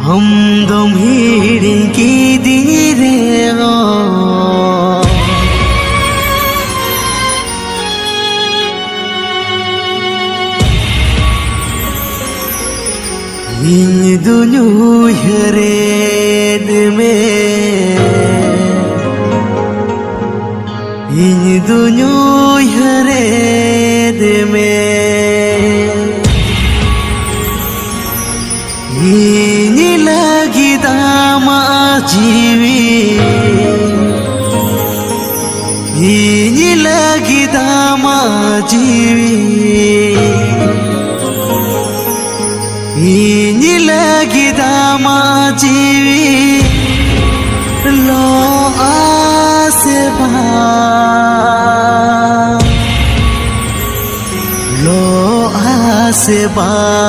Dom hiring ki dirego Iñ dunyu yared me Iñ dunyu yared me Iñ lagi dama jiwi Iñ lagi dama jiwi Iñ lagi dama jiwi Lo aseba Lo aseba